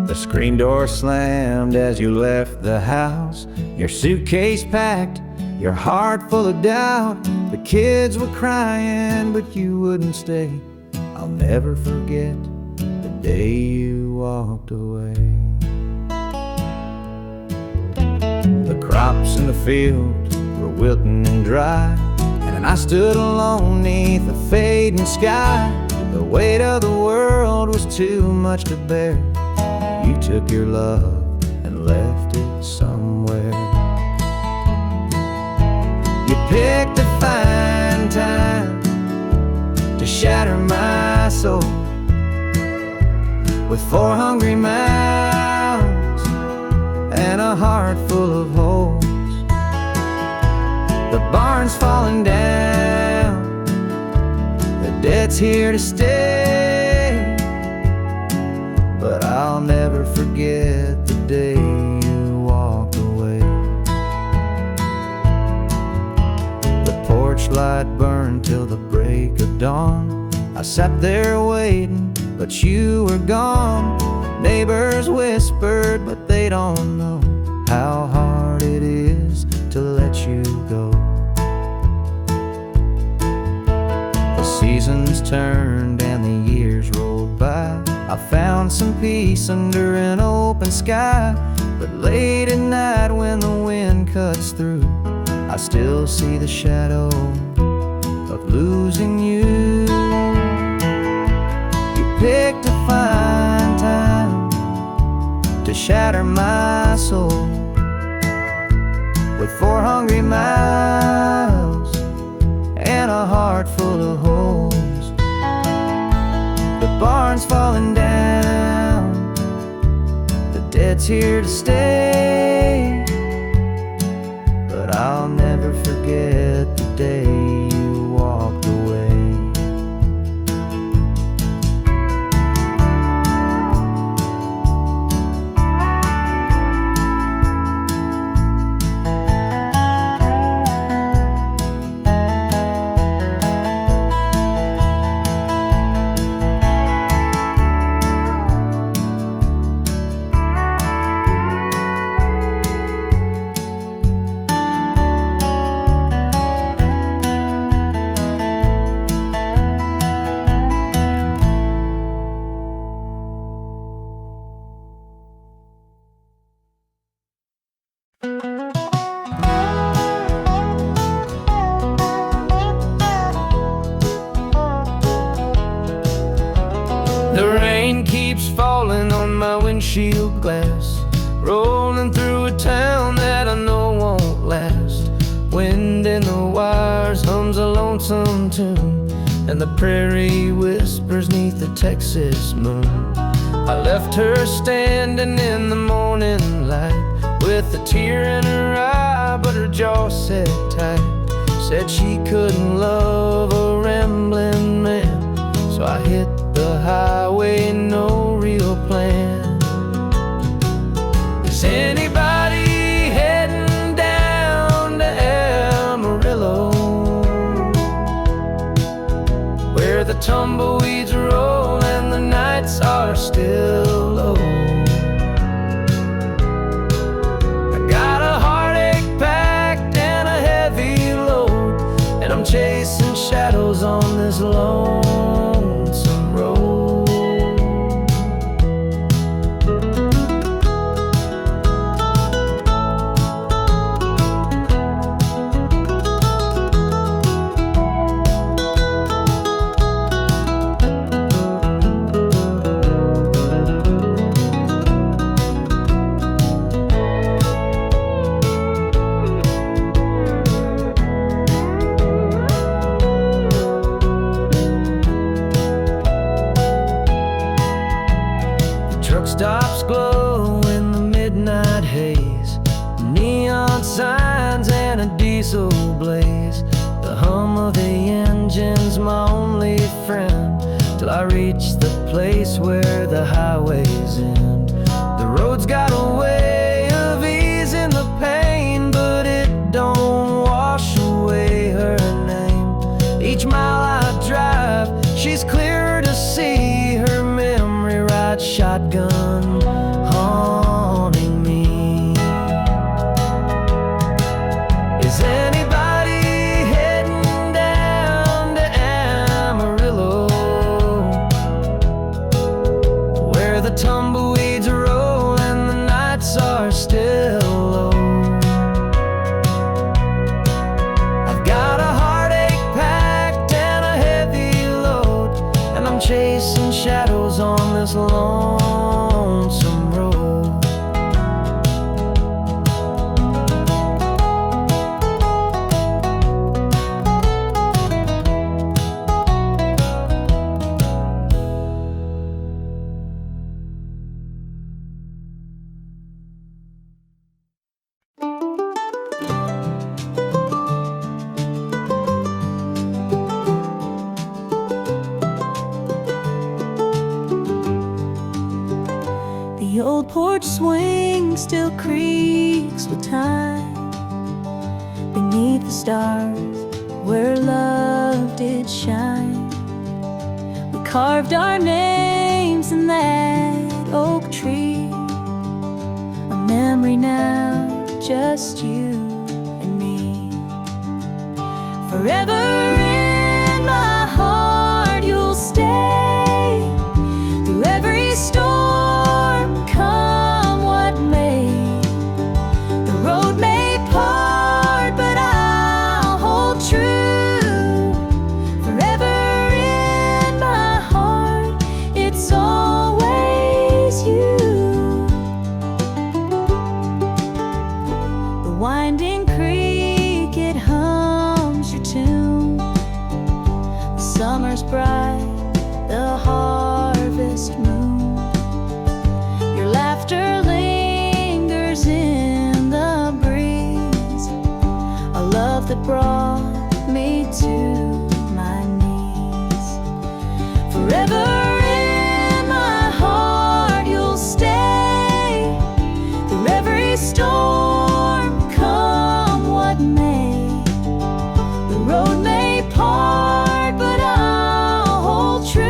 The screen door slammed as you left the house, your suitcase packed, your heart full of doubt. The kids were crying, but you wouldn't stay. I'll never forget the day you walked away. The crops in the field were wilting and dry, and I stood alone neath the fading sky. The weight of the world was too much to bear. You took your love and left it somewhere. You picked a fine time to shatter my soul with 4 hungry mouths and a heart full of holes. The barn's falling down, the debt's here to stay, but I'll never forget the day you walked away. The porch light burned till the break of dawn. I sat there waiting, but you were gone. Neighbors whispered, but they don't know how hard it is to let you go. The seasons turned and the years rolled by. I found some peace under an open sky, but late at night when the wind cuts through, I still see the shadow of losing you. You picked a fine time to shatter my soul with 4 hungry mouths and a heart full of holes. The barn's falling down, the debt's here to stay, but I'll never forget the day you walked away. The rain keeps falling on my windshield glass, rolling through a town that I know won't last. Wind in the wires hums a lonesome tune, and the prairie whispers neath the Texas moon. I left her standing in the morning light with a tear in her eye, but her jaw set tight. Said she couldn't love a rambling man, so I hit the highway, no real plan. Is anybody heading down to Amarillo, where the tumbleweeds roll and the nights are still low? I got a heartache packed and a heavy load, and I'm chasing shadows on this lonesome road. Truck stops glow in the midnight haze, neon signs and a diesel blaze. The hum of the engine's my only friend, till I reach the place where the highways end. The road's got a way of easing the pain, but it don't wash away her name. Each mile I drive, she's clearer to see, her memory rides shotgun chasing shadows on this lonesome road. The old porch swing still creaks with time beneath the stars where love did shine. We carved our names in that oak tree, a memory now, just you and me. Forever in my heart you'll stay, through every storm, come what may. The road may part, but I'll hold true. Forever in my heart, it's always you. The winding creek, it hums your tune. The summer's bright, the harvest moon. Your laughter lingers in the breeze, a love that brought me to my knees. Forever in my heart you'll stay, through every storm, come what may. The road may part, but I'll hold true.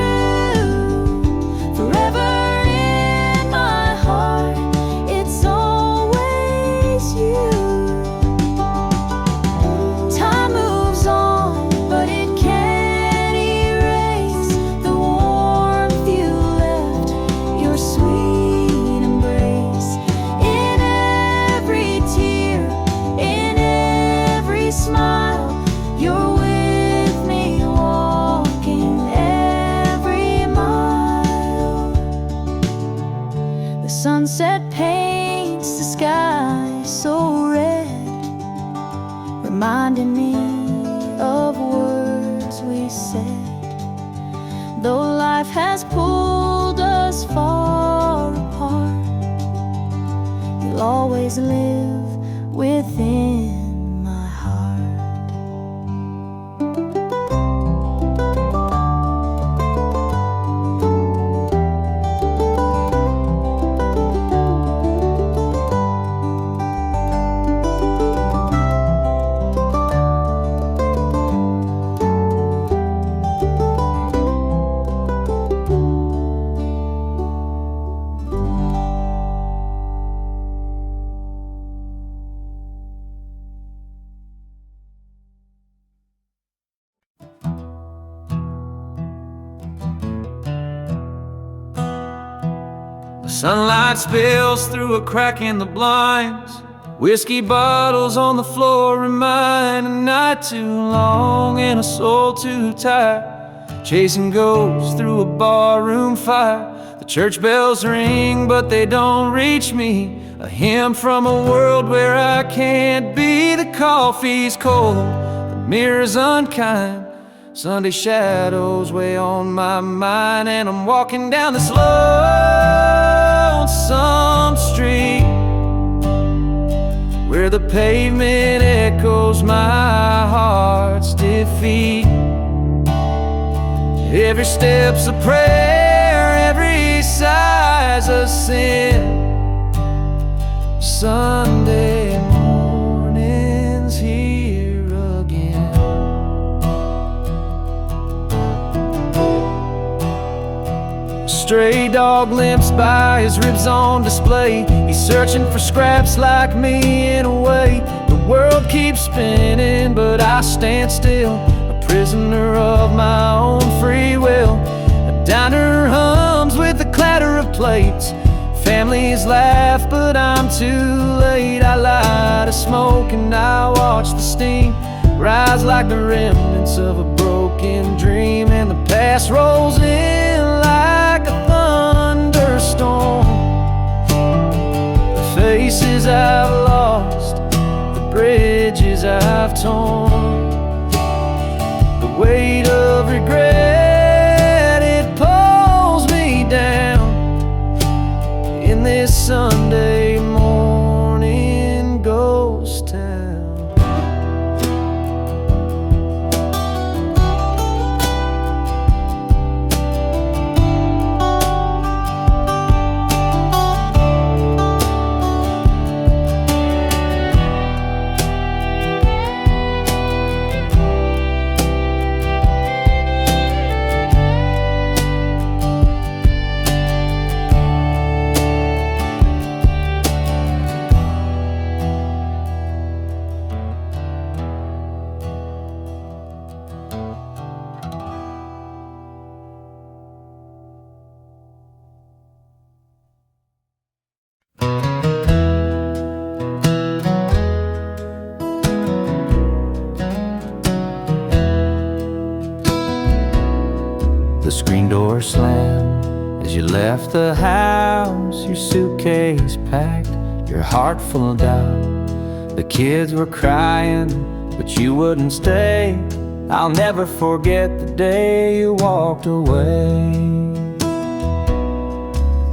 Forever in my heart, it's always you. Time moves on, but it can't erase the warmth you left, your sweet embrace. In every tear, in every smile, you're with me, walking every mile. The sunset paints the sky so red, reminding me of words we said. Though life has pulled us far apart, you'll always live within my heart. The sunlight spills through a crack in the blinds. Whiskey bottles on the floor remind a night too long and a soul too tired, chasing ghosts through a barroom fire. The church bells ring, but they don't reach me. A hymn from a world where I can't be. The coffee's cold, the mirror's unkind. Sunday shadows weigh on my mind, and I'm walking down this lonesome street where the pavement echoes my heart's defeat. Every step's a prayer, every sigh's a sin. Sunday morning's here again. A stray dog limps by, his ribs on display. He's searching for scraps like me in a way. The world keeps spinning, but I stand still, a prisoner of my own free will. A diner hums with the clatter of plates. Families laugh, but I'm too late. I light a smoke and I watch the steam rise like the remnants of a broken dream. And the past rolls in torn. The weight of regret, it pulls me down in this Sunday morning ghost town. The screen door slammed as you left the house, your suitcase packed, your heart full of doubt. The kids were crying, but you wouldn't stay. I'll never forget the day you walked away.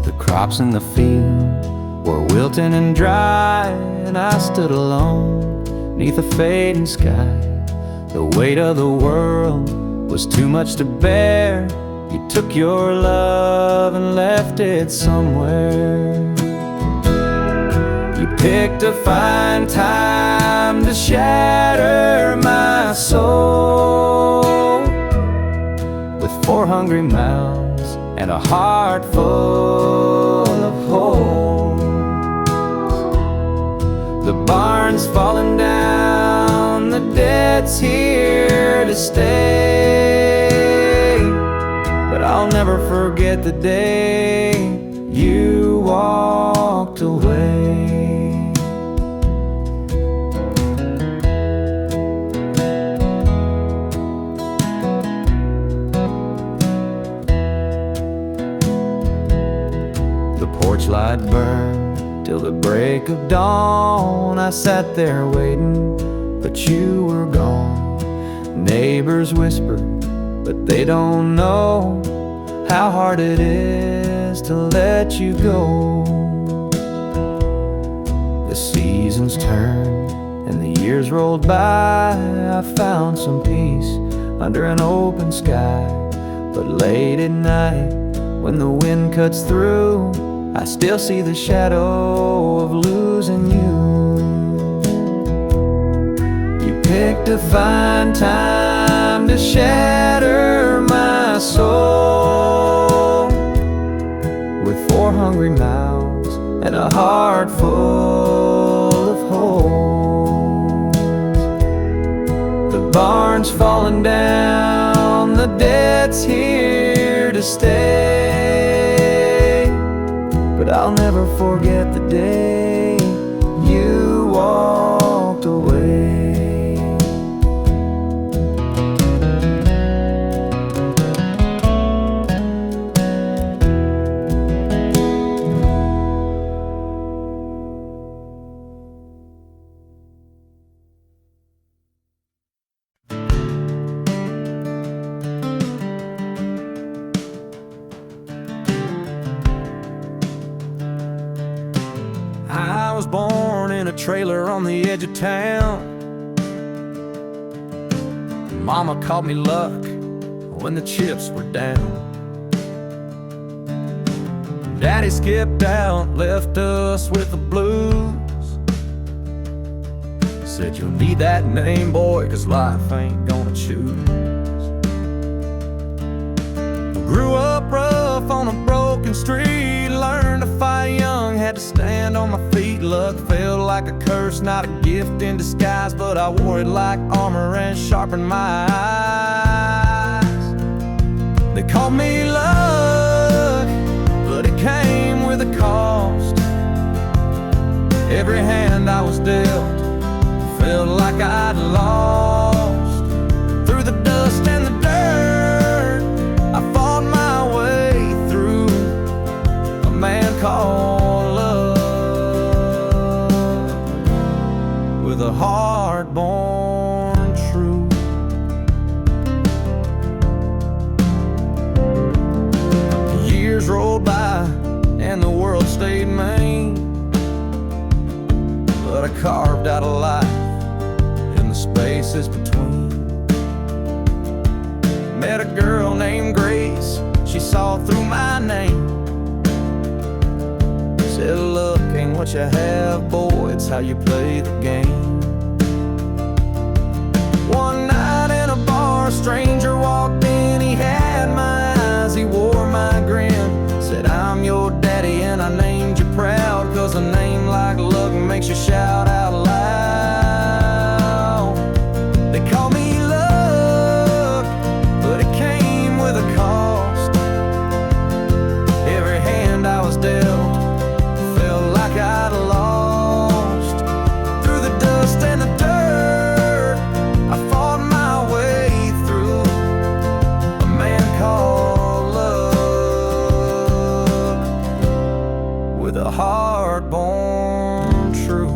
The crops in the field were wilting and dry, and I stood alone neath a fading sky. The weight of the world was too much to bear. You took your love and left it somewhere. You picked a fine time to shatter my soul with 4 hungry mouths and a heart full of holes. The barn's falling down, the debt's here to stay, but I'll never forget the day you walked away. The porch light burned till the break of dawn. I sat there waiting, but you were gone. Neighbors whispered, but they don't know how hard it is to let you go. The seasons turned and the years rolled by. I found some peace under an open sky, but late at night when the wind cuts through, I still see the shadow of losing you. You picked a fine time to shatter my soul with 4 hungry mouths and a heart full of holes. The barn's falling down, the debt's here to stay, but I'll never forget the day you walked away. I was born in a trailer on the edge of town. Mama called me luck when the chips were down. Daddy skipped out, left us with the blues. Said you'll need that name, boy, 'cause life ain't gonna choose. Grew up rough on a broken street, learned to fight young, had to stand on my feet. Luck felt like a curse, not a gift in disguise, but I wore it like armor and sharpened my eyes. They called me luck, but it came with a cost. Every hand I was dealt felt like I'd lost. Through the dust and the dirt, I fought my way through a man called love, with a heart born out of life in the spaces between. Met a girl named Grace, she saw through my name. Said, look, ain't what you have, boy, it's how you play the game. One night in a bar, a stranger walked in, he had my eyes, he wore my grin. Said, I'm your daddy and I named you proud, 'cause a name like Luck makes you shout out loud. They call me Luck, but it came with a cost. Every hand I was dealt felt like I'd lost. Through the dust and the dirt, I fought my way through. A man called love, with a heart born true.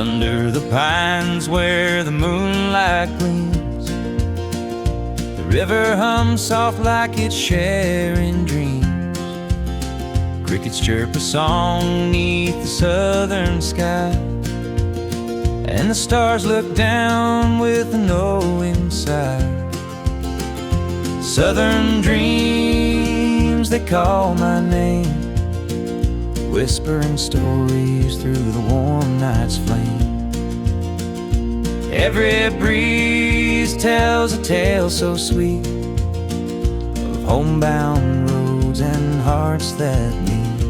Under the pines where the moonlight gleams, the river hums soft like it's sharing dreams. Crickets chirp a song 'neath the southern sky, and the stars look down with a knowing sigh. Southern dreams, they call my name, whispering stories through the warm night's flame. Every breeze tells a tale so sweet of homebound roads and hearts that meet.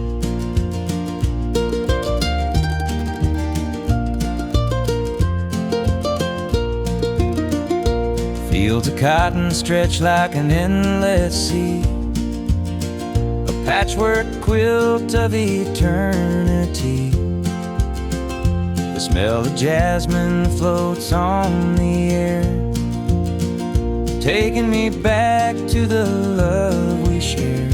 Fields of cotton stretch like an endless sea, a patchwork quilt of eternity. The smell of jasmine floats on the air, taking me back to the love we shared.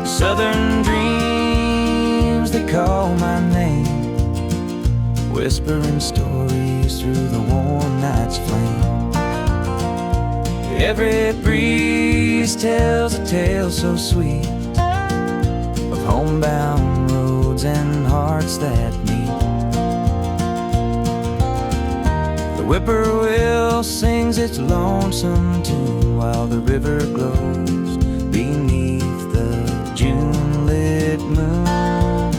Southern dreams, they call my name, whispering stories through the warm night's flame. Every breeze tells a tale so sweet of homebound roads and hearts that meet. The whippoorwill sings its lonesome tune while the river glows beneath the June-lit moon.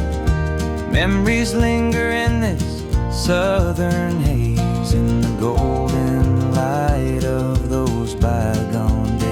Memories linger in this southern haze, in the golden light of those bygone days.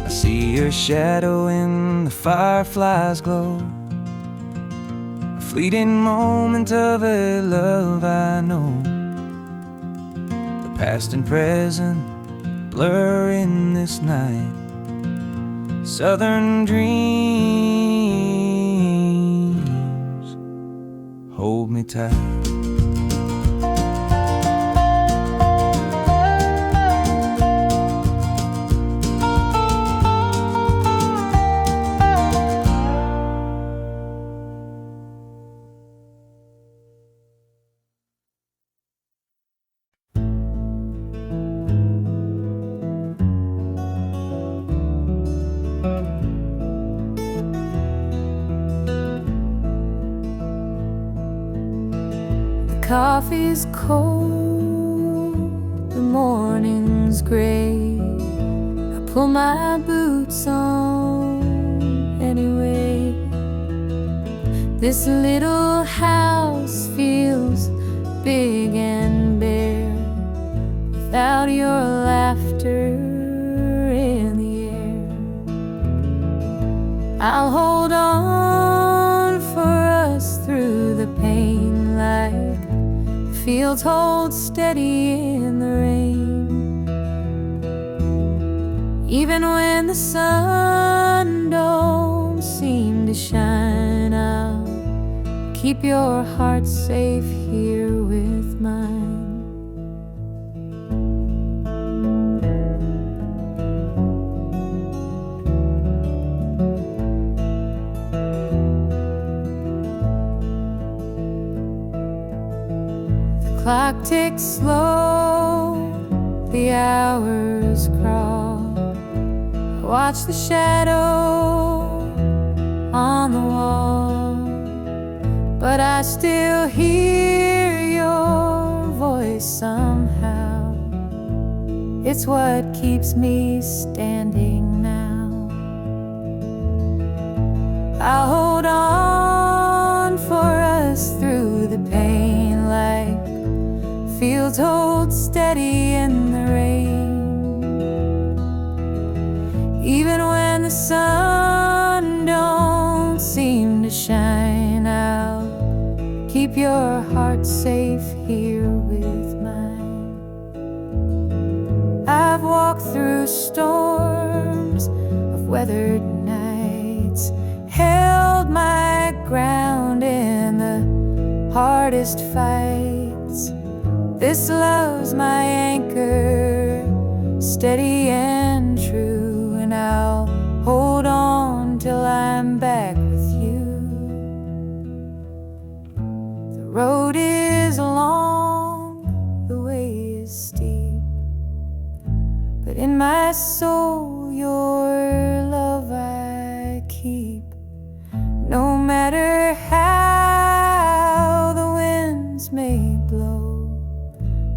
I see your shadow in the firefly's glow, a fleeting moment of a love I know. The past and present blur in this night. Southern dreams, hold me tight. Coffee's cold, the morning's gray. I pull my boots on anyway. This little house feels big and bare without your laughter in the air. I'll hold on for fields hold steady in the rain. Even when the sun don't seem to shine, I'll keep your heart safe here with mine. The clock ticks slow, the hours crawl. I watch the shadow on the wall, but I still hear your voice somehow. It's what keeps me standing now. I'll hold on for us through the pain, like fields hold steady in the rain. Even when the sun don't seem to shine, I'll keep your heart safe here with mine. I've walked through storms of weathered nights, held my ground in the hardest fights. This love's my anchor, steady and true, and I'll hold on till I'm back with you. The road is long, the way is steep, but in my soul your love I keep. No matter how the winds may blow,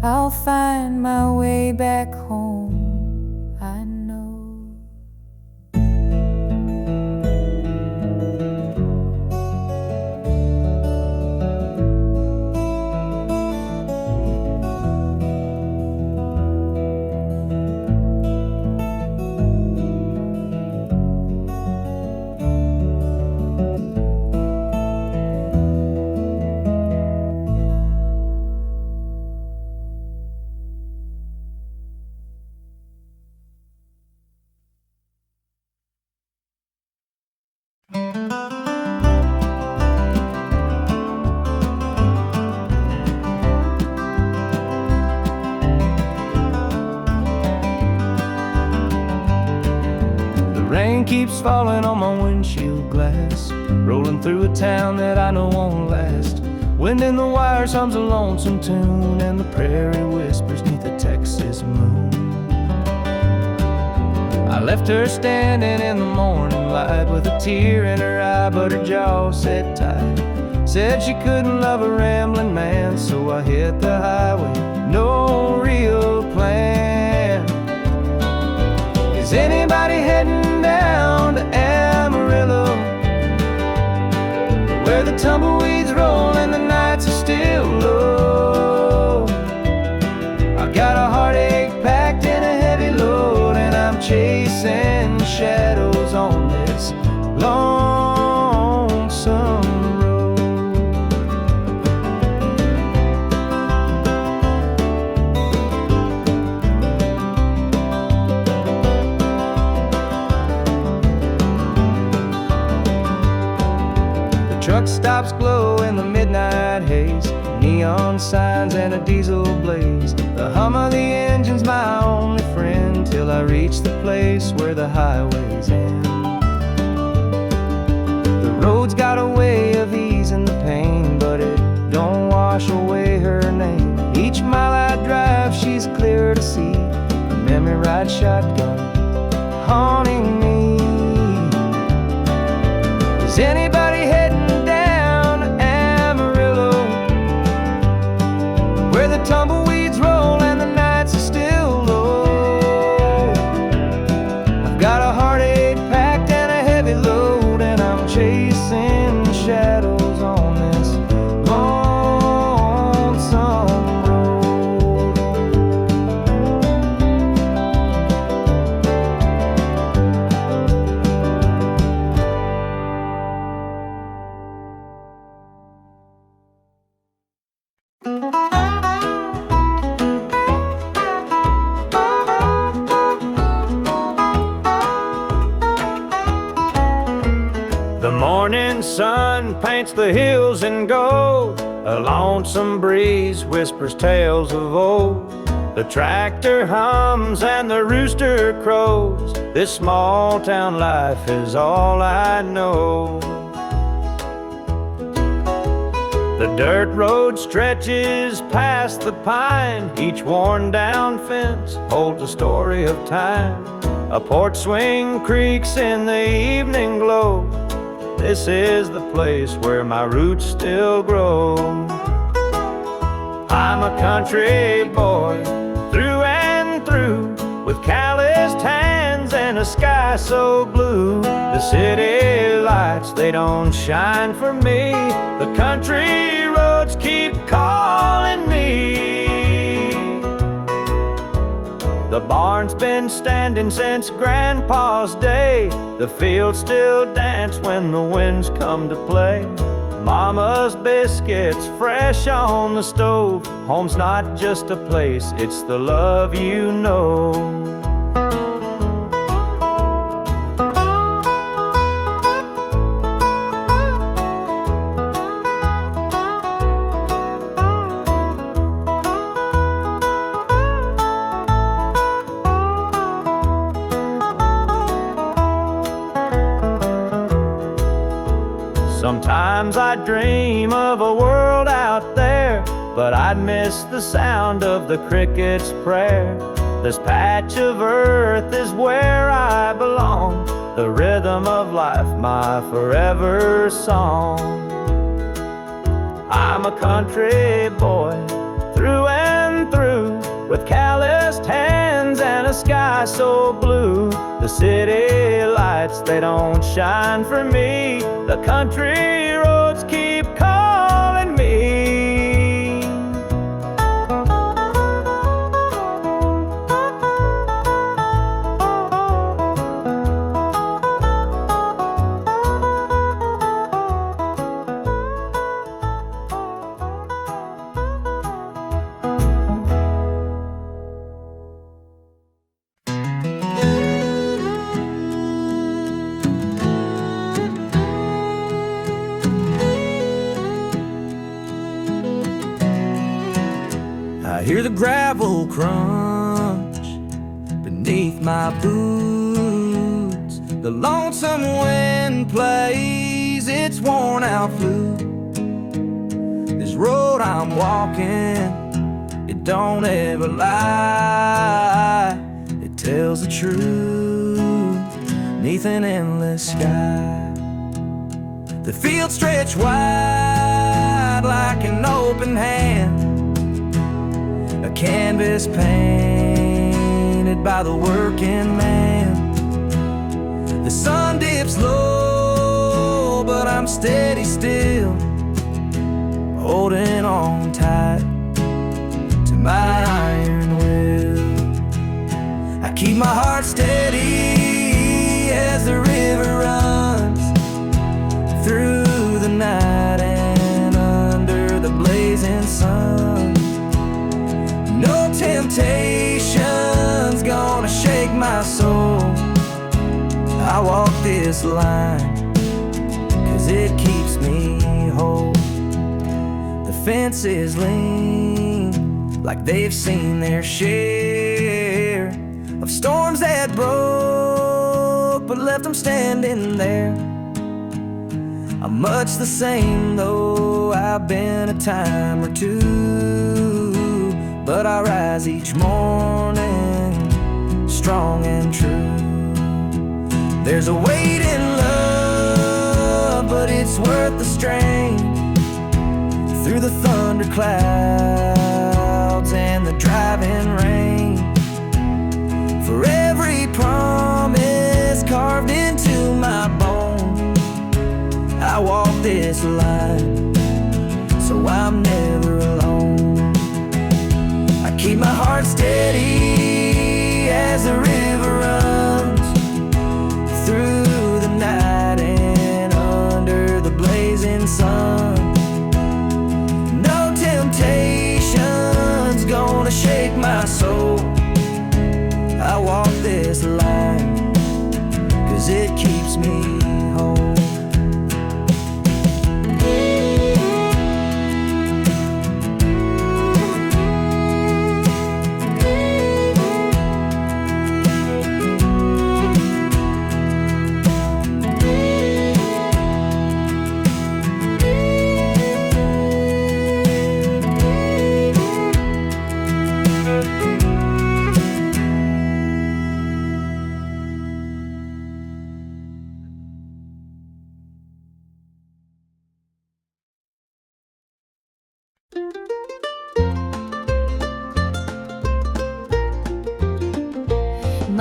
I'll find my way back home, I know. Rain keeps falling on my windshield glass, rolling through a town that I know won't last. Wind in the wires hums a lonesome tune, and the prairie whispers neath the Texas moon. I left her standing in the morning light with a tear in her eye, but her jaw set tight. Said she couldn't love a rambling man, so I hit the highway, no real plan. Is anybody heading down to Amarillo, where the tumbleweeds roll and the nights are still low? I've got a heartache packed in a heavy load, and I'm chasing shadows on this lonesome road. The truck stops glow in the midnight haze, neon signs and a diesel blaze. The hum of the engine's my only friend, till I reach the place where the highways end. The road's got a way of easing the pain, but it don't wash away her name. Each mile I drive, she's clear to see, a memory ride shotgun haunting me. Is anybody heading down to Amarillo, where the tumbleweeds roll and the nights are still low? I've got a heartache packed and a heavy load, and I'm chasing shadows on this lonesome road. morning sun paints the hills in gold. A lonesome breeze whispers tales of old. The tractor hums and the rooster crows. This small town life is all I know. The dirt road stretches past the pine. Each worn down fence holds a story of time. A porch swing creaks in the evening glow. This is the place where my roots still grow. I'm a country boy through and through, with calloused hands and a sky so blue. The city lights, they don't shine for me. The country roads keep calling me. The barn's been standing since Grandpa's day. The fields still dance when the winds come to play. Mama's biscuits fresh on the stove. Home's not just a place, it's the love you know. Sometimes I dream of a world out there, but I'd miss the sound of the cricket's prayer. This patch of earth is where I belong, the rhythm of life, my forever song. I'm a country boy through and through, with calloused hands and a sky so blue. The city lights, they don't shine for me. The country roads keep calling me. I hear the gravel crunch beneath my boots. The lonesome wind plays its worn out flute. This road I'm walking, it don't ever lie. It tells the truth neath an endless sky. The fields stretch wide like an open hand, a canvas painted by the working man. The sun dips low, but I'm steady still, holding on tight to my iron will. I keep my heart steady as the river runs through the night and under the blazing sun. No temptation's gonna shake my soul. I walk this line 'cause it keeps me whole. The fences lean like they've seen their share of storms that broke but left them standing there. I'm much the same though I've been a time or two, but I rise each morning strong and true. There's a weight in love, but it's worth the strain. Through the thunder clouds and the driving rain, for every promise carved into my bone, I walk this line so I'm never alone. I keep my heart steady as the river runs through the night and under the blazing sun. No temptation's gonna shake my soul. I walk this line 'cause it keeps me whole.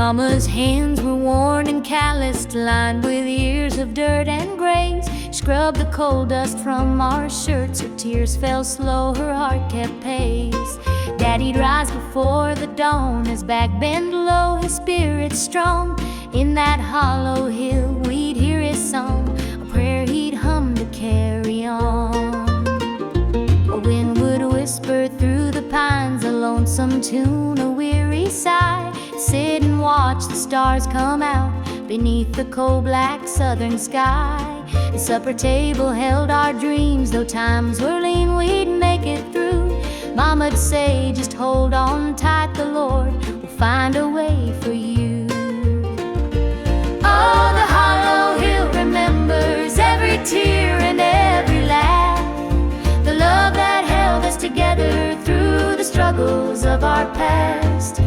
Mama's hands were worn and calloused, lined with years of dirt and grains. Scrubbed the coal dust from our shirts. Her tears fell slow, her heart kept pace. Daddy'd rise before the dawn, his back bent low, his spirit strong. In that hollow hill we'd hear his song, a prayer he'd hum to carry on. A wind would whisper through the pines, a lonesome tune, a weary sigh. Sit and watch the stars come out beneath the coal-black southern sky. The supper table held our dreams, though times were lean, we'd make it through. Mama'd say, just hold on tight, the Lord will find a way for you. Oh, the hollow hill remembers every tear and every laugh, the love that held us together through the struggles of our past.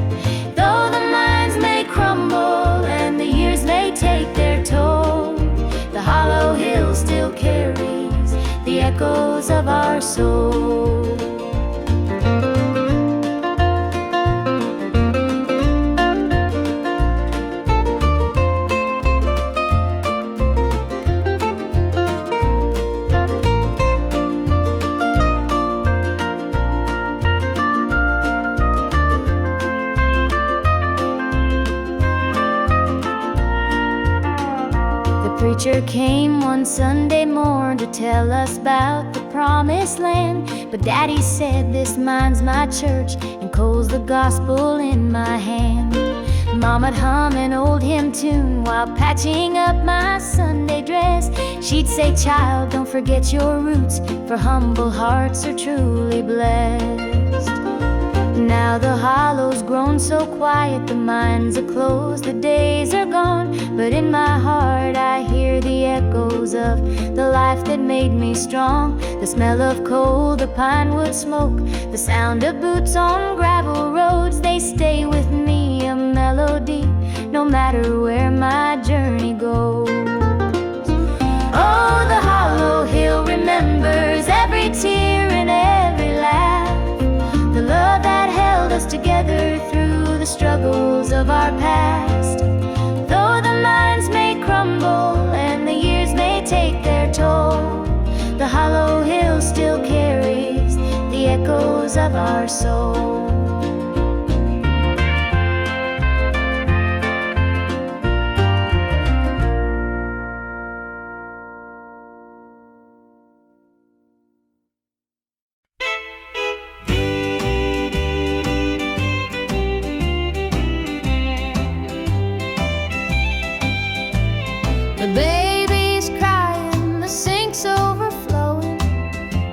Though the minds may crumble and the years may take their toll, the hollow hill still carries the echoes of our soul. The preacher came one Sunday morn to tell us about the promised land. But Daddy said, this mine's my church, and coal's the gospel in my hand. Mama'd hum an old hymn tune while patching up my Sunday dress. She'd say, child, don't forget your roots, for humble hearts are truly blessed. Now the hollow's grown so quiet, the mines are closed, the days are gone. But in my heart I hear the echoes of the life that made me strong. The smell of coal, the pine wood smoke, the sound of boots on gravel roads, they stay with me, a melody, no matter where my journey goes. Oh, the hollow hill remembers every tear and every laugh, the love that held us together through the struggles of our past. Though the minds may crumble and the years may take their toll, the hollow hill still carries the echoes of our soul.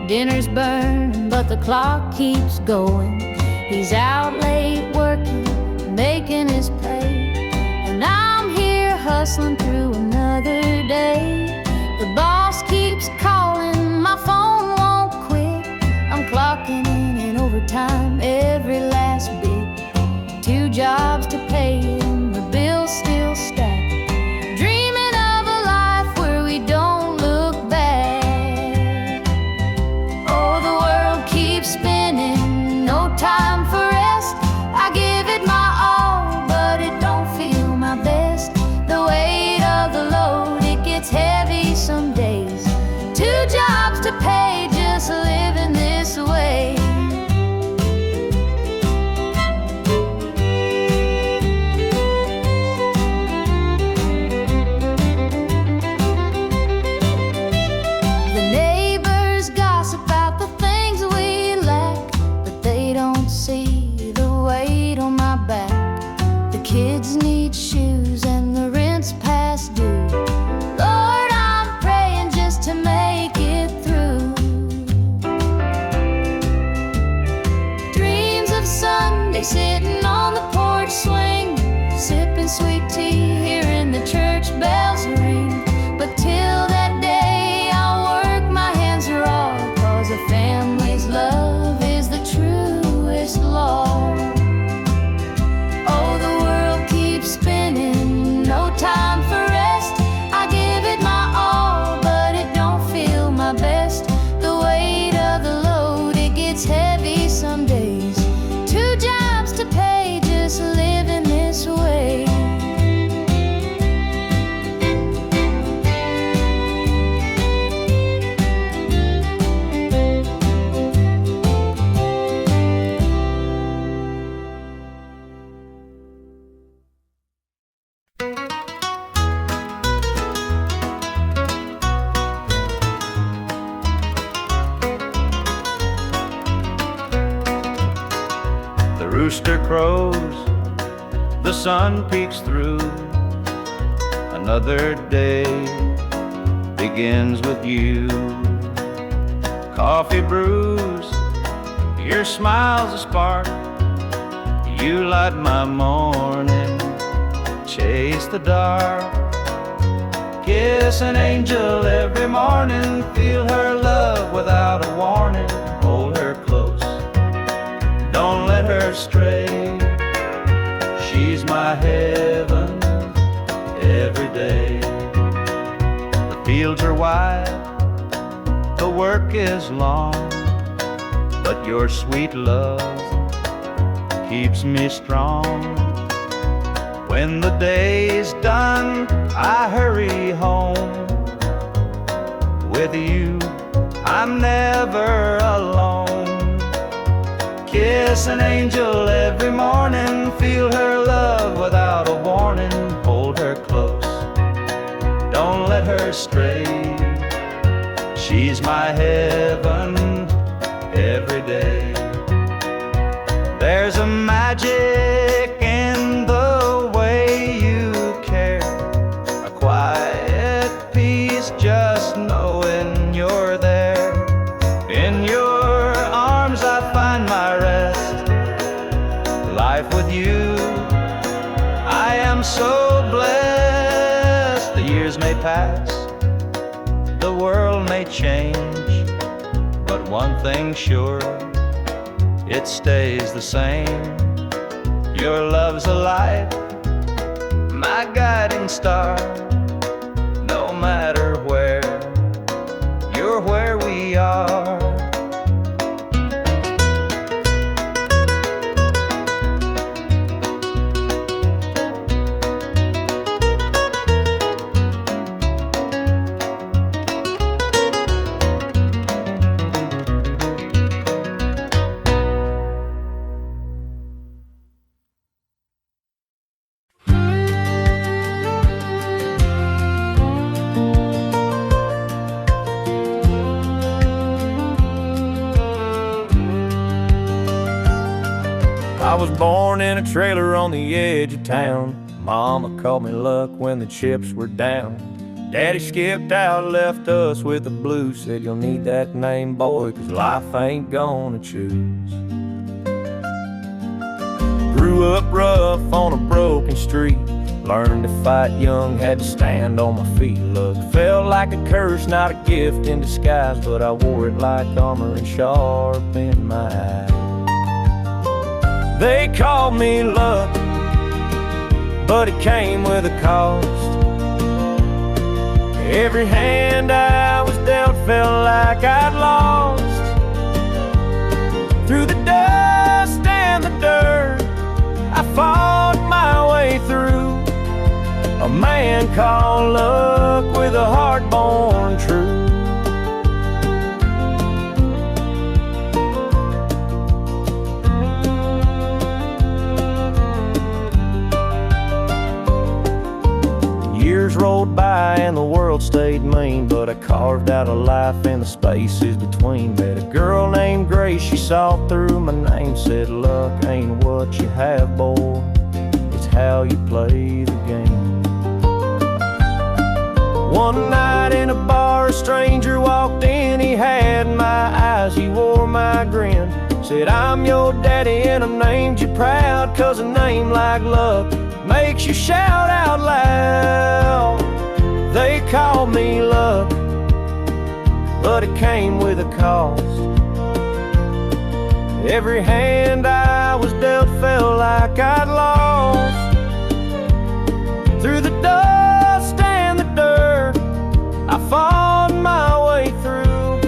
Dinner's burning, but the clock keeps going. He's out late working, making his pay, and I'm here hustling through another day. The boss keeps calling, my phone won't quit. I'm clocking in overtime every last bit. 2 jobs to pay and the bills still stack. Dreaming of a life where we don't look back. Spinning, no time for rest. I give it my all, but it don't feel my best. The weight of the load, it gets heavy some days. 2 jobs to pay, just living this way. Kids need shoes and the rent's past due. Lord, I'm praying just to make it through. Dreams of Sunday sitting on the porch swing, sipping sweet tea, hearing the church bells ring. But till that day I'll work my hands raw, 'cause a family's love is the truest law. Spinning, no time for rest. I give it my all, but it don't feel my best. The weight of the load, it gets heavy some days. 2 jobs to pay, just living this way. rooster crows, the sun peeks through. Another day begins with you. Coffee brews, your smile's a spark. You light my morning, chase the dark. Kiss an angel every morning, feel her love without a warning. Hold her close, don't let her stray. She's my heaven every day. The fields are wide, the work is long, but your sweet love keeps me strong. When the day's done, I hurry home. With you, I'm never alone. Kiss an angel every morning, feel her love without a warning. Hold her close, don't let her stray. She's my heaven every day. There's a magic in the way you care, a quiet peace just knowing you're there. In your arms I find my rest. Life with you, I am so blessed. The years may pass, the world may change, but one thing's sure, it stays the same. Your love's a light, my guiding star. No matter where, you're where we are. I was born in a trailer on the edge of town. Mama called me luck when the chips were down. Daddy skipped out, left us with the blues. Said you'll need that name, boy, 'cause life ain't gonna choose. Grew up rough on a broken street. Learned to fight young, had to stand on my feet. Look, felt like a curse, not a gift in disguise, but I wore it like armor and sharp in my eye. They called me luck, but it came with a cost. Every hand I was dealt felt like I'd lost. Through the dust and the dirt, I fought my way through. A man called luck with a heart born true. Years rolled by and the world stayed mean, but I carved out a life in the spaces between. Met a girl named Grace, she saw through my name, said luck ain't what you have, boy, it's how you play the game. One night in a bar, a stranger walked in, he had my eyes, he wore my grin. Said I'm your daddy and I named you proud, 'cause a name like luck makes you shout out loud. They call me luck, but it came with a cost. Every hand I was dealt felt like I'd lost. Through the dust and the dirt, I fought my way through.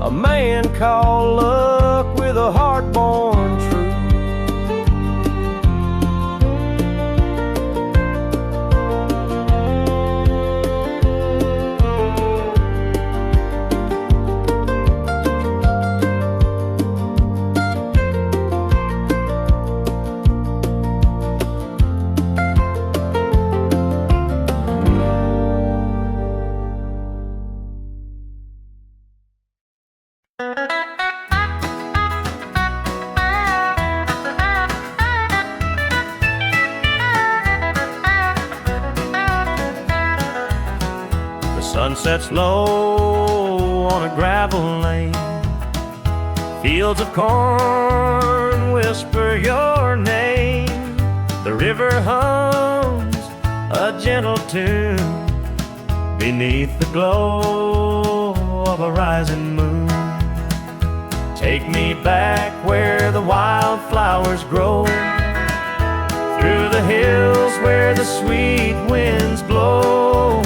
A man called luck with a heart born true. Sun sets low on a gravel lane. Fields of corn whisper your name. The river hums a gentle tune beneath the glow of a rising moon. Take me back where the wildflowers grow, through the hills where the sweet winds blow,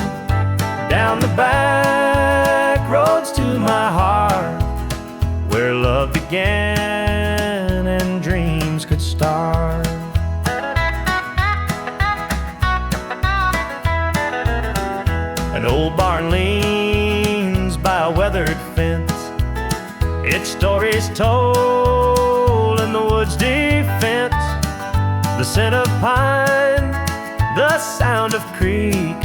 down the back roads to my heart, where love began and dreams could start. An old barn leans by a weathered fence, its stories told in the woods' defense. The scent of pine, the sound of creek,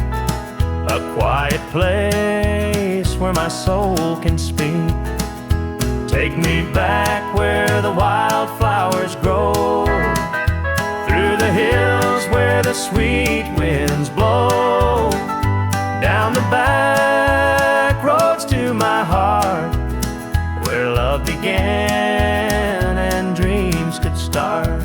a quiet place where my soul can speak. Take me back where the wildflowers grow, through the hills where the sweet winds blow, down the back roads to my heart, where love began and dreams could start.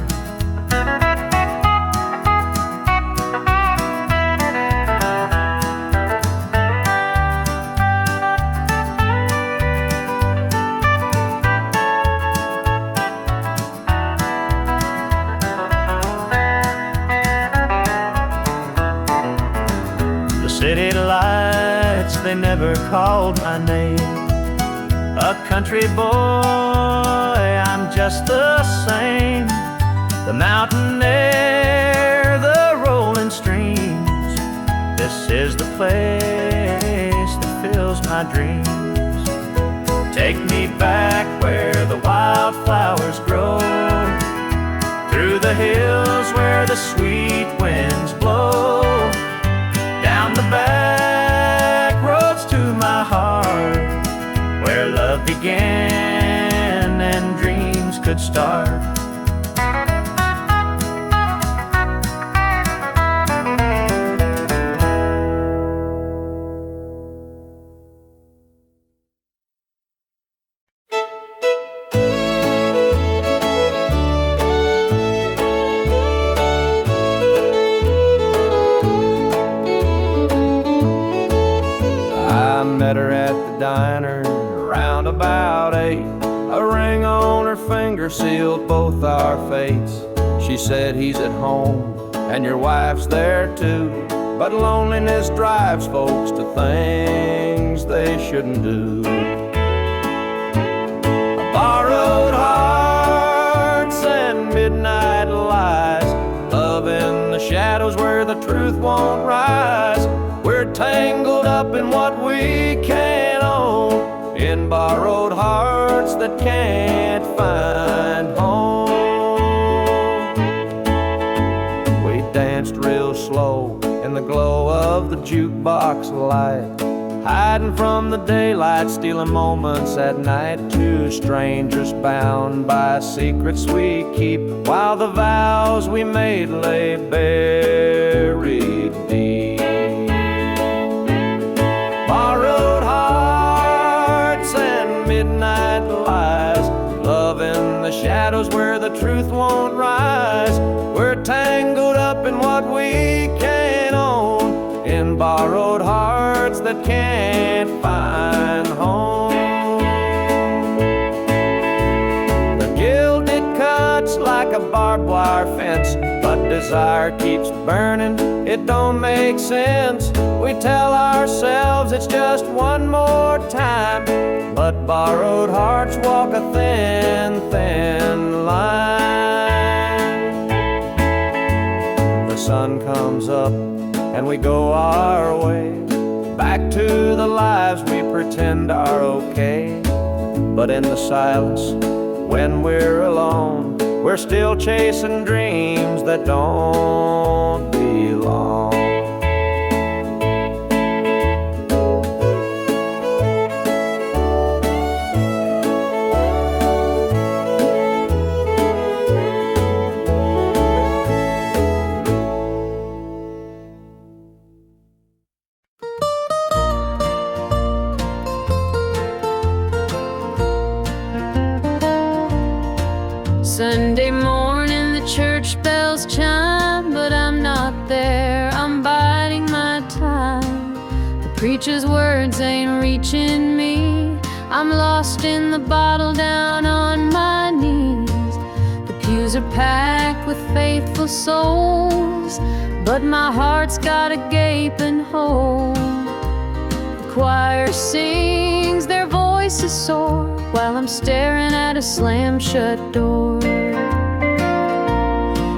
City lights, they never called my name. A country boy, I'm just the same. The mountain air, the rolling streams, this is the place that fills my dreams. Take me back where the wildflowers grow, through the hills where the sweet winds blow, down the back roads to my heart, where love began and dreams could start. I met her at the diner around about 8. A ring on her finger sealed both our fates. She said he's at home and your wife's there too, but loneliness drives folks to things they shouldn't do. Borrowed hearts and midnight lies, love in the shadows where the truth won't rise. We're tangled up in what we can't own, in borrowed hearts that can't find home. We danced real slow in the glow of the jukebox light, hiding from the daylight, stealing moments at night. Two strangers bound by secrets we keep, while the vows we made lay buried deep. Borrowed hearts and midnight lies, love in the shadows where the truth won't rise. We're tangled up in what we can't own, in borrowed hearts that can't find home. The gilded cuts like a barbed wire fence, but desire keeps burning, it don't make sense. We tell ourselves it's just one more time, but borrowed hearts walk a thin, thin line. The sun comes up and we go our way, back to the lives we pretend are okay. But in the silence, when we're alone, we're still chasing dreams that don't belong. Preacher's words ain't reaching me. I'm lost in the bottle down on my knees. The pews are packed with faithful souls, but my heart's got a gaping hole. The choir sings, their voices soar, while I'm staring at a slam-shut door.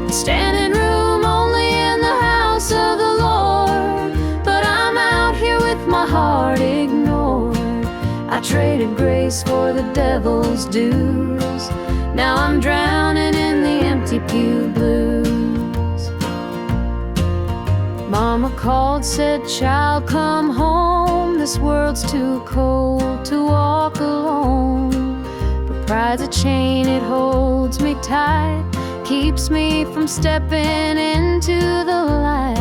Standing room only in the house of the Lord, but I'm out here with my heart ignored. I traded grace for the devil's dues. Now I'm drowning in the empty pew blues. Mama called, said, child, come home. This world's too cold to walk alone. But pride's a chain, it holds me tight, keeps me from stepping into the light.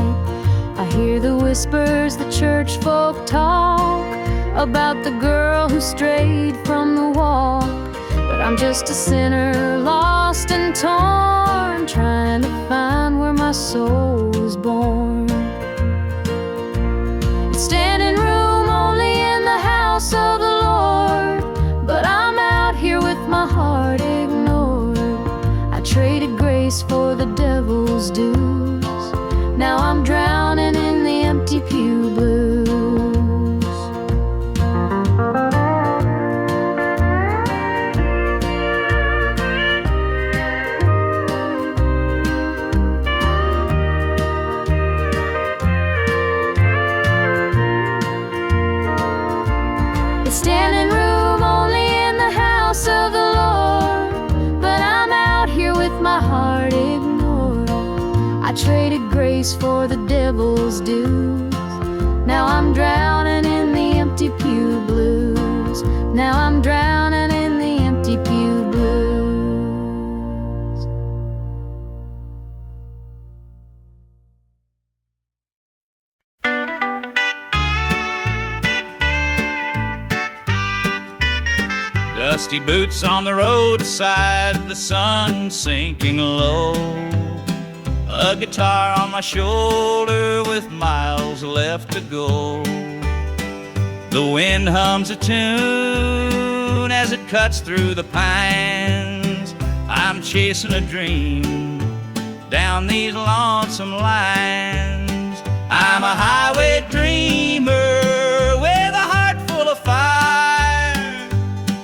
I hear the whispers the church folk talk about the girl who strayed from the walk. But I'm just a sinner, lost and torn, trying to find where my soul was born. Standing room only in the house of the Lord, but I'm out here with my heart ignored. I traded grace for the devil's dues. Now I'm drowning in the empty pew blues. Standing room only in the house of the Lord, but I'm out here with my heart ignored. I traded grace for the devil's dues. Now I'm drowning in the empty pew blues. Now I'm drowning in the empty pew blues. Dusty boots on the roadside, the sun sinking low. A guitar on my shoulder with miles left to go. The wind hums a tune as it cuts through the pines. I'm chasing a dream down these lonesome lines. I'm a highway dreamer with a heart full of fire,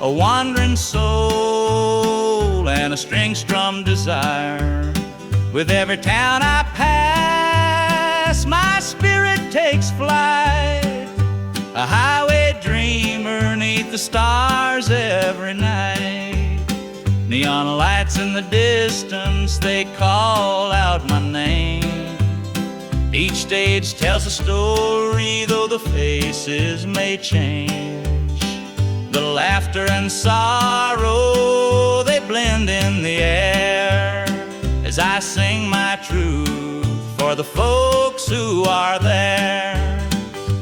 a wandering soul and a string-strummed desire. With every town I pass, my spirit takes flight, a highway dreamer 'neath the stars every night. Neon lights in the distance, they call out my name. Each stage tells a story, though the faces may change. The laughter and sorrow, they blend in the air, as I sing my truth for the folks who are there.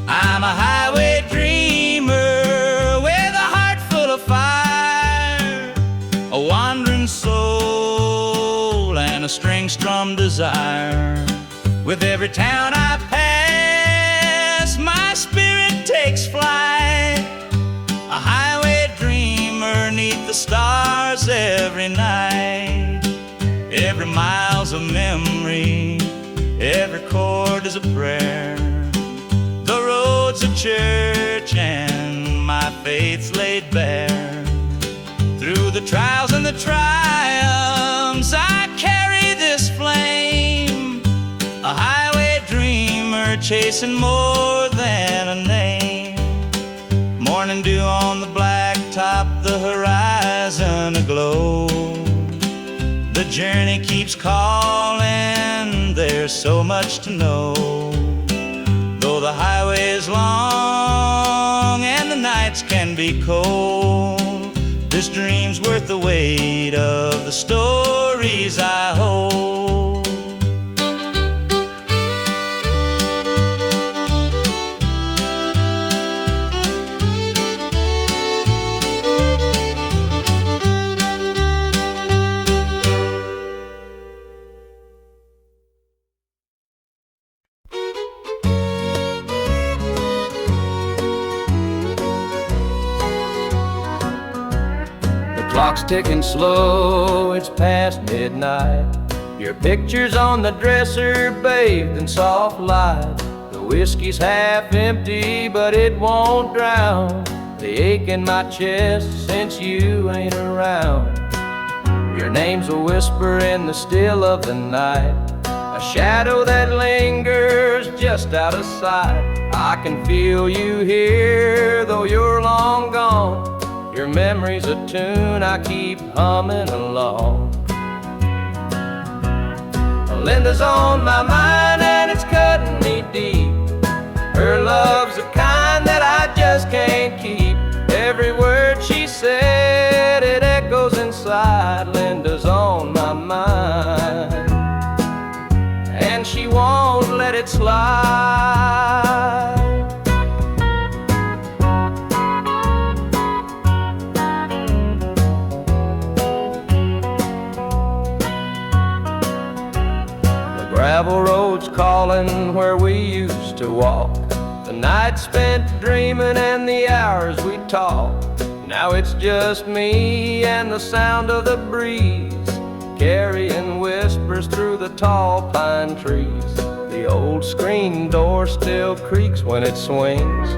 I'm a highway dreamer with a heart full of fire, a wandering soul and a string-strummed desire. With every town I pass, my spirit takes flight, a highway dreamer 'neath the stars every night. Every mile's a memory, every chord is a prayer. The road's a church and my faith's laid bare. Through the trials and the triumphs, I carry this flame, a highway dreamer chasing more than a name. Morning dew on the blacktop, the horizon aglow. The journey keeps calling, there's so much to know. Though the highway is long and the nights can be cold, this dream's worth the weight of the stories I hold. clock's ticking slow, it's past midnight. Your picture's on the dresser, bathed in soft light. The whiskey's half empty, but it won't drown the ache in my chest since you ain't around. Your name's a whisper in the still of the night, a shadow that lingers just out of sight. I can feel you here, though you're long gone. Your memory's a tune I keep humming along. Linda's on my mind and it's cutting me deep. Her love's the kind that I just can't keep. Every word she said, it echoes inside. Linda's on my mind, and she won't let it slide. The gravel road's calling where we used to walk, the night spent dreaming and the hours we talked. Now it's just me and the sound of the breeze, carrying whispers through the tall pine trees. The old screen door still creaks when it swings.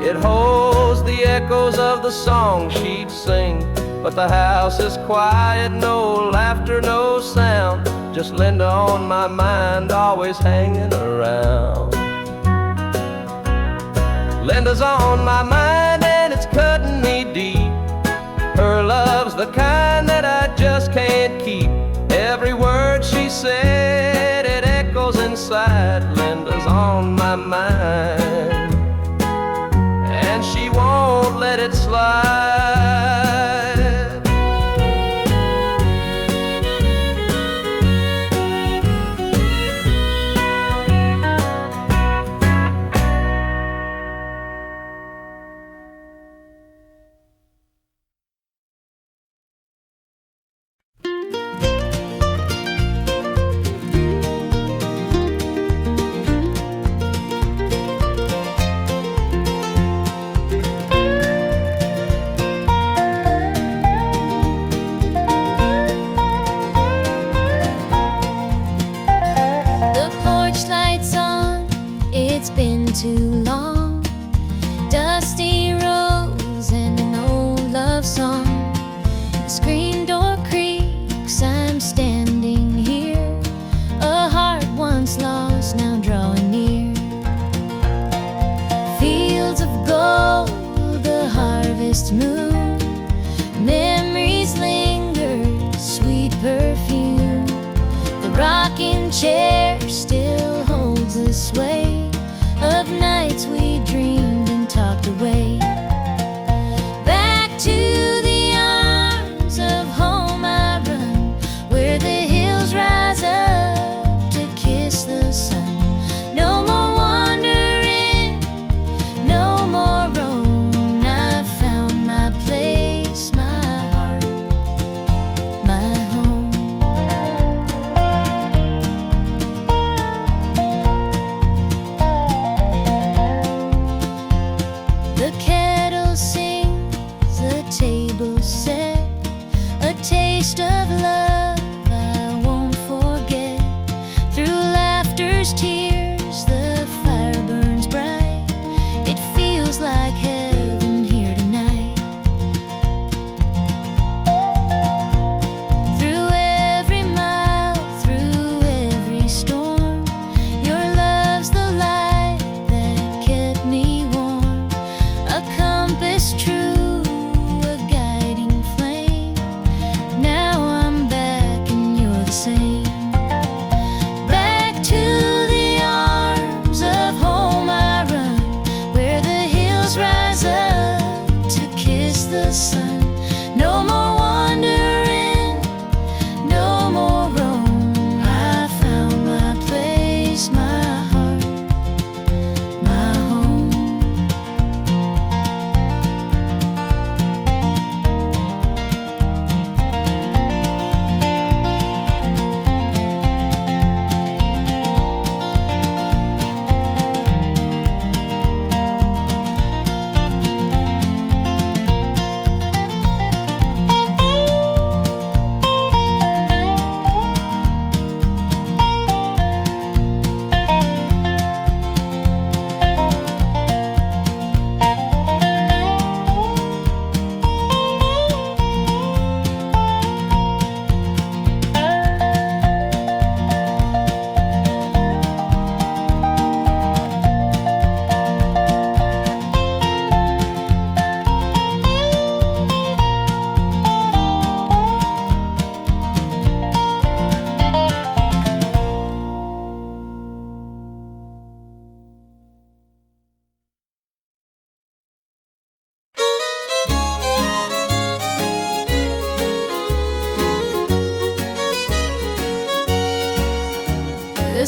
It holds the echoes of the song she'd sing. But the house is quiet, no laughter, no sound. Just Linda on my mind, always hanging around. Linda's on my mind and it's cutting me deep. Her love's the kind that I just can't keep. Every word she said, it echoes inside. Linda's on my mind, and she won't let it slide. Too long, dusty rose and an old love song. The screen door creaks, I'm standing here, a heart once lost now drawing near. Fields of gold, the harvest moon, memories linger, sweet perfume. The rocking chair still holds the sway of nights we dreamed and talked away. Back to the arms of home I run, where the hills rise up to kiss the sun. No more wandering, no more roam. I found my place, my heart, my home.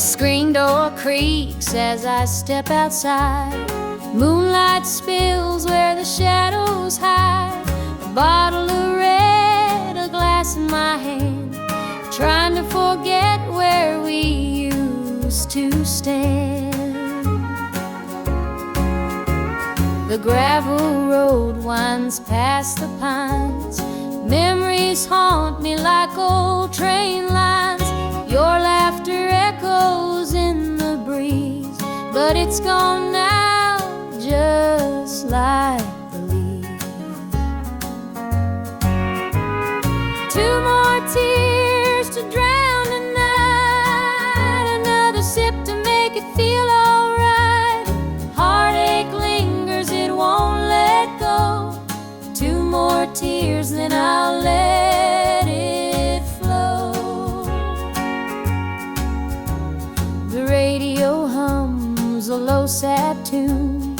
screen door creaks as I step outside. Moonlight spills where the shadows hide. A bottle of red, a glass in my hand, trying to forget where we used to stand. The gravel road winds past the pines. Memories haunt me like old train lines. Your laughter echoes in the breeze, but it's gone now, just like the leaves. 2 more tears to drown the night. Another sip to make it feel alright. Heartache lingers, it won't let go. 2 more tears, then I'll let it flow. The radio hums a low sad tune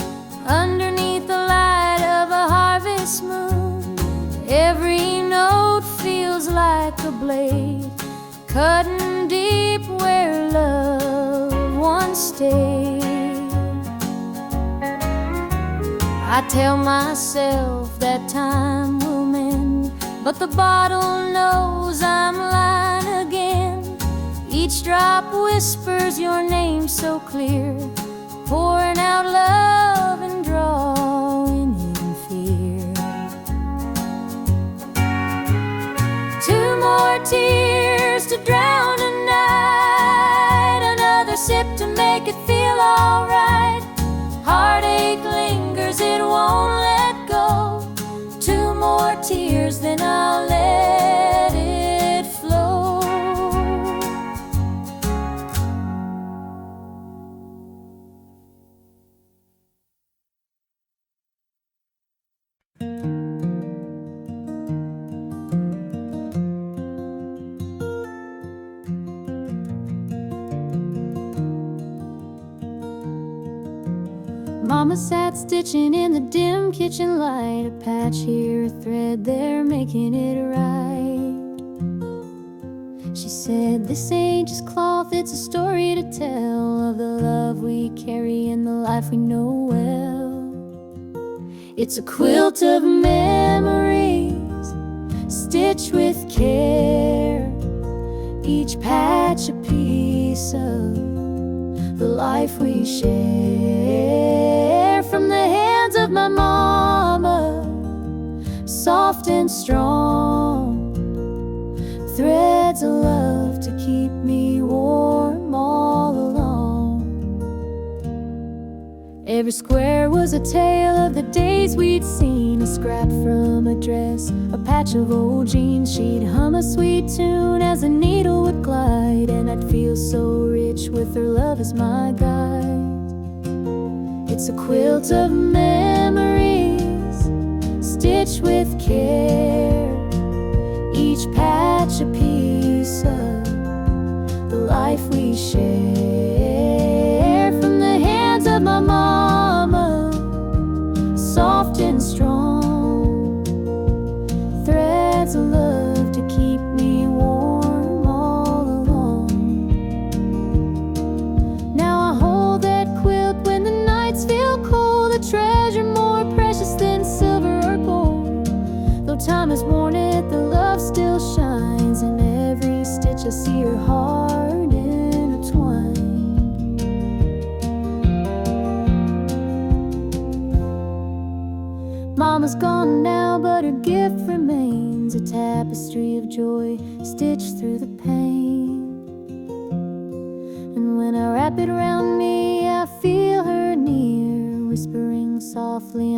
underneath the light of a harvest moon. Every note feels like a blade cutting deep where love once stayed. I tell myself that time will mend, but the bottle knows I'm lying again. Each drop whispers your name so clear, pouring out love and drawing in fear. 2 more tears to drown a night. Another sip to make it feel alright. Heartache lingers, it won't let go. 2 more tears, then I'll let it flow. Mama sat stitching in the dim kitchen light. A patch here, a thread there, making it right. She said, this ain't just cloth, it's a story to tell of the love we carry and the life we know well. It's a quilt of memories, stitched with care, each patch a piece of the life we share. From the hands of my mama, soft and strong, threads of love to keep me warm all along. Every square was a tale of the days we'd seen, a scrap from a dress, a patch of old jeans. She'd hum a sweet tune as the needle would glide, and I'd feel so rich with her love as my guide. It's a quilt of memories, stitched with care, each patch a piece of the life we share. From the hands of my mama, soft and strong, threads of love to keep me warm all along. Now I hold that quilt when the nights feel cold, a treasure more precious than silver or gold. Though time has worn it, the love still shines. In every stitch I see her heart intertwined. Mama's gone now, but her gift remains, a tapestry of joy stitched through the pain. When I wrap it around me, I feel her near, whispering softly